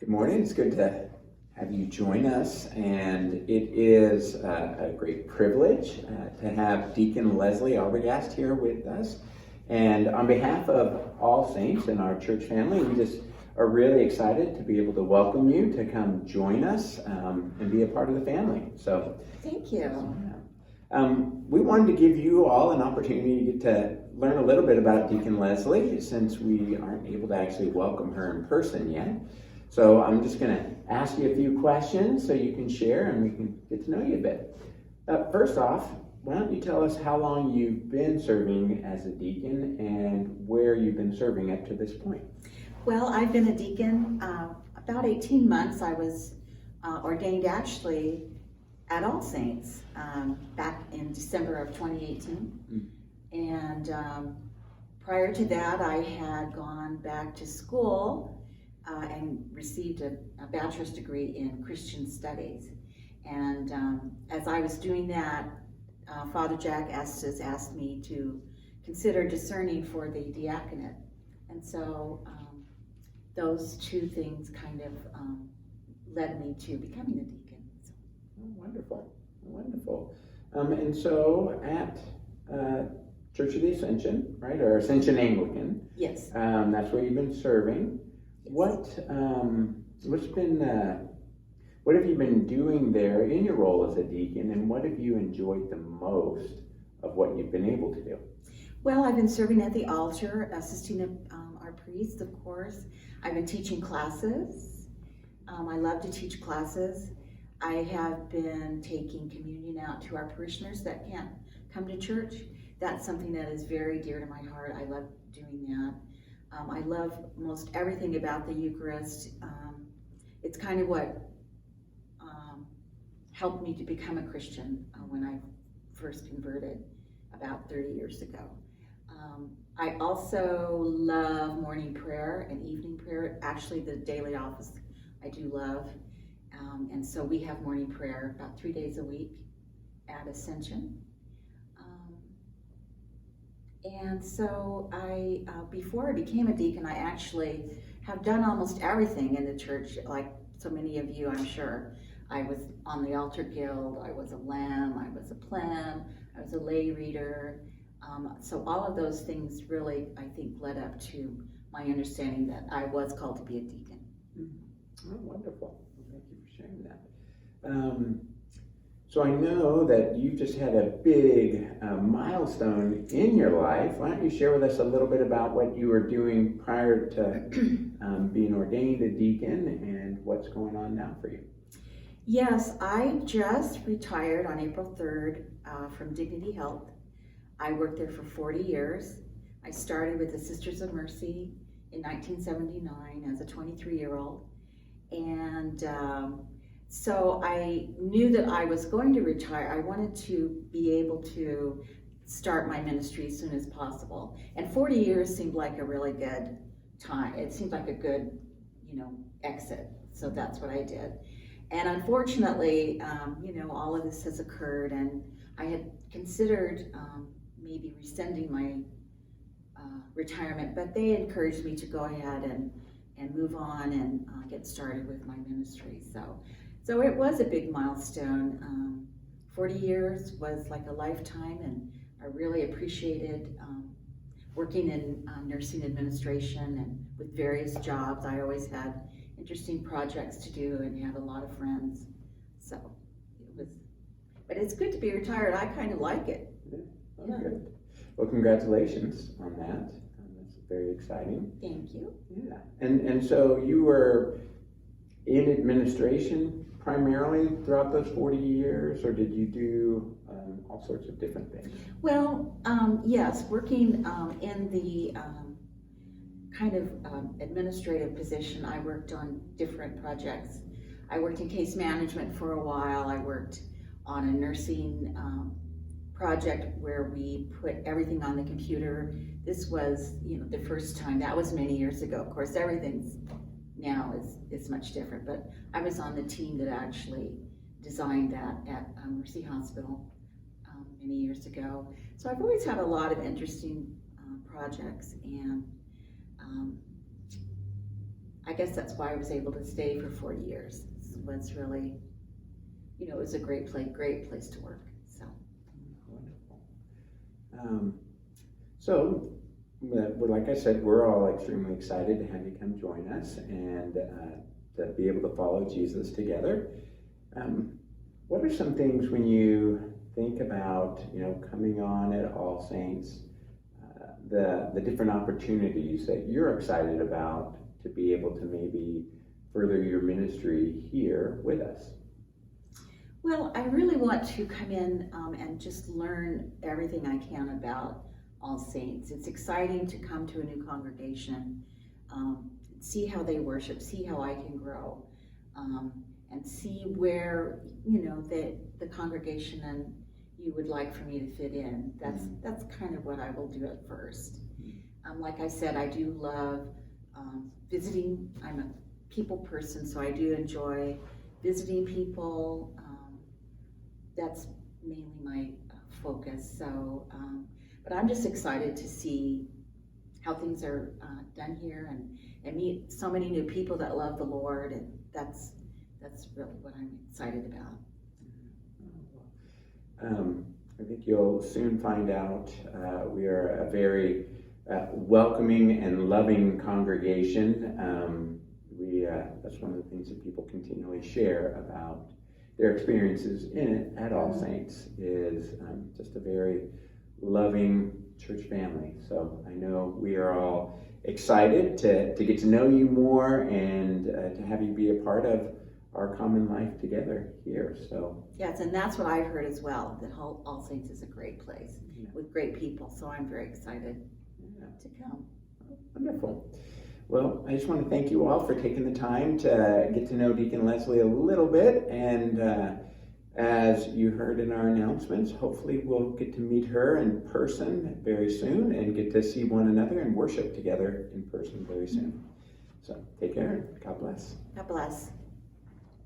Good morning. It's good to have you join us, and it is a great privilege to have Deacon Leslie Arbegast here with us. And on behalf of all saints in our church family, we just are really excited to be able to welcome you to come join us and be a part of the family. So, thank you. We wanted to give you all an opportunity to get to learn a little bit about Deacon Leslie, since we aren't able to actually welcome her in person yet. So I'm just going to ask you a few questions so you can share and we can get to know you a bit. First off, why don't you tell us how long you've been serving as a deacon and where you've been serving up to this point? Well, I've been a deacon about 18 months. I was ordained actually at All Saints back in December of 2018. And prior to that, I had gone back to school and received a bachelor's degree in Christian studies. And as I was doing that, Father Jack Estes asked me to consider discerning for the diaconate. And so those two things kind of led me to becoming a deacon. Oh, wonderful, wonderful. And so at Church of the Ascension, right, or Ascension Anglican. Yes. That's where you've been serving. What have you been doing there in your role as a deacon, and what have you enjoyed the most of what you've been able to do? Well, I've been serving at the altar, assisting our priests, of course. I've been teaching classes. I love to teach classes. I have been taking communion out to our parishioners that can't come to church. That's something that is very dear to my heart. I love doing that. I love most everything about the Eucharist. It's kind of what helped me to become a Christian when I first converted about 30 years ago. I also love morning prayer and evening prayer. Actually, the daily office I do love. And so we have morning prayer about 3 days a week at Ascension. And so before I became a deacon, I actually have done almost everything in the church, like so many of you, I'm sure. I was on the altar guild, I was a lamb, I was a plem, I was a lay reader. So all of those things really, I think, led up to my understanding that I was called to be a deacon. Oh, wonderful. Thank you for sharing that. So I know that you just had a big milestone in your life. Why don't you share with us a little bit about what you were doing prior to being ordained a deacon and what's going on now for you? Yes, I just retired on April 3rd from Dignity Health. I worked there for 40 years. I started with the Sisters of Mercy in 1979 as a 23-year-old. And so I knew that I was going to retire. I wanted to be able to start my ministry as soon as possible. And 40 years seemed like a really good time. It seemed like a good, exit. So that's what I did. And unfortunately, all of this has occurred, and I had considered maybe rescinding my retirement, but they encouraged me to go ahead and move on and get started with my ministry. So it was a big milestone. 40 years was like a lifetime, and I really appreciated working in nursing administration and with various jobs. I always had interesting projects to do and had a lot of friends. So but it's good to be retired. I kind of like it. Yeah. Good. Well, congratulations on that. That's very exciting. Thank you. Yeah. And so you were in administration primarily throughout those 40 years, or did you do all sorts of different things? Well, yes, working in the kind of administrative position, I worked on different projects. I worked in case management for a while. I worked on a nursing project where we put everything on the computer. This was, the first time. That was many years ago. Of course, everything's now is much different, but I was on the team that actually designed that at Mercy Hospital many years ago. So I've always had a lot of interesting projects, and I guess that's why I was able to stay for 40 years. It was really, it was a great place to work, so. Wonderful. Like I said, we're all extremely excited to have you come join us and to be able to follow Jesus together. What are some things when you think about, coming on at All Saints, the different opportunities that you're excited about to be able to maybe further your ministry here with us? Well, I really want to come in and just learn everything I can about All Saints. It's exciting to come to a new congregation, see how they worship, see how I can grow, and see where, the congregation and you would like for me to fit in. That's kind of what I will do at first. Like I said, I do love visiting. I'm a people person, so I do enjoy visiting people. That's mainly my focus. So, but I'm just excited to see how things are done here and meet so many new people that love the Lord, and that's really what I'm excited about. I think you'll soon find out we are a very welcoming and loving congregation. That's one of the things that people continually share about their experiences in it at All Saints is just a very loving church family. So I know we are all excited to get to know you more and to have you be a part of our common life together here. So yes, and that's what I've heard as well, that All Saints is a great place with great people. So I'm very excited to come. Wonderful. Well, I just want to thank you all for taking the time to get to know Deacon Leslie a little bit. And as you heard in our announcements, hopefully we'll get to meet her in person very soon and get to see one another and worship together in person very soon. So take care. God bless. God bless.